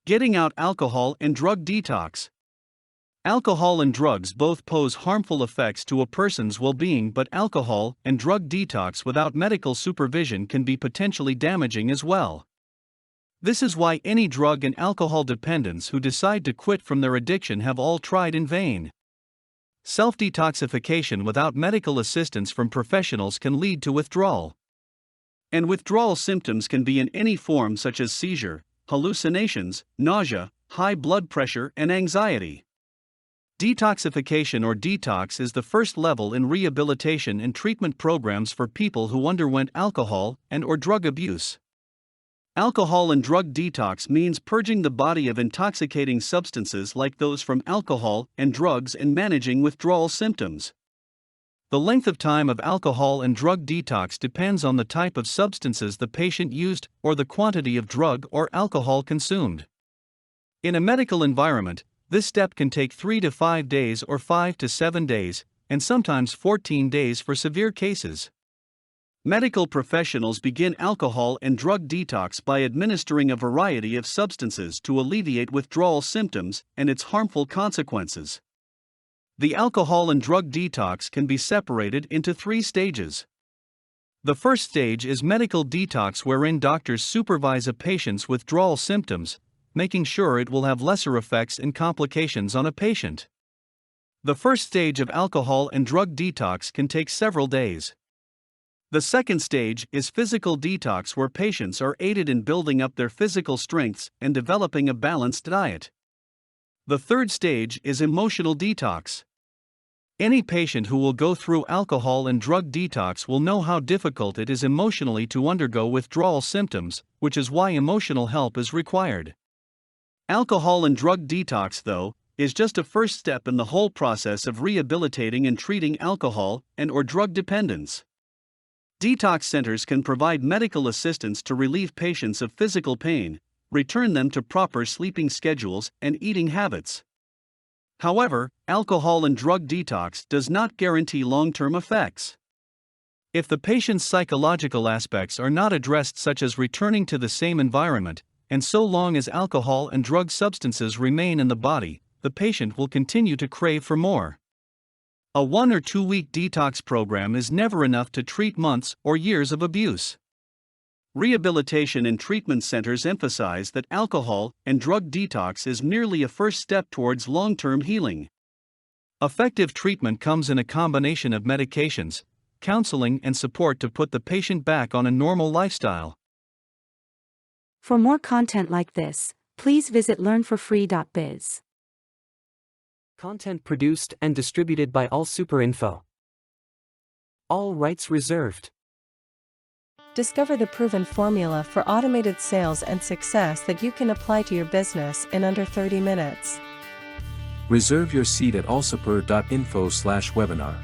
Getting out alcohol and drug detox. Alcohol and drugs both pose harmful effects to a person's well-being, but alcohol and drug detox without medical supervision can be potentially damaging as well. This is why any drug and alcohol dependents who decide to quit from their addiction have all tried in vain. Self-detoxification without medical assistance from professionals can lead to withdrawal. And withdrawal symptoms can be in any form, such as seizure, hallucinations, nausea, high blood pressure, and anxiety. Detoxification or detox is the first level in rehabilitation and treatment programs for people who underwent alcohol and/or drug abuse. Alcohol and drug detox means purging the body of intoxicating substances like those from alcohol and drugs and managing withdrawal symptoms. The length of time of alcohol and drug detox depends on the type of substances the patient used or the quantity of drug or alcohol consumed. In a medical environment, this step can take 3 to 5 days or 5 to 7 days, and sometimes 14 days for severe cases. Medical professionals begin alcohol and drug detox by administering a variety of substances to alleviate withdrawal symptoms and its harmful consequences. The alcohol and drug detox can be separated into 3 stages. The first stage is medical detox, wherein doctors supervise a patient's withdrawal symptoms, making sure it will have lesser effects and complications on a patient. The first stage of alcohol and drug detox can take several days. The second stage is physical detox, where patients are aided in building up their physical strengths and developing a balanced diet. The third stage is emotional detox. Any patient who will go through alcohol and drug detox will know how difficult it is emotionally to undergo withdrawal symptoms, which is why emotional help is required. Alcohol and drug detox, though, is just a first step in the whole process of rehabilitating and treating alcohol and/or drug dependence. Detox centers can provide medical assistance to relieve patients of physical pain, return them to proper sleeping schedules and eating habits. However, alcohol and drug detox does not guarantee long-term effects. If the patient's psychological aspects are not addressed, such as returning to the same environment, and so long as alcohol and drug substances remain in the body, the patient will continue to crave for more. A 1 or 2 week detox program is never enough to treat months or years of abuse. Rehabilitation and treatment centers emphasize that alcohol and drug detox is merely a first step towards long-term healing. Effective treatment comes in a combination of medications, counseling, and support to put the patient back on a normal lifestyle. For more content like this, please visit learnforfree.biz. Content produced and distributed by AllSuperInfo. All rights reserved. Discover the proven formula for automated sales and success that you can apply to your business in under 30 minutes. Reserve your seat at allsuper.info/webinar.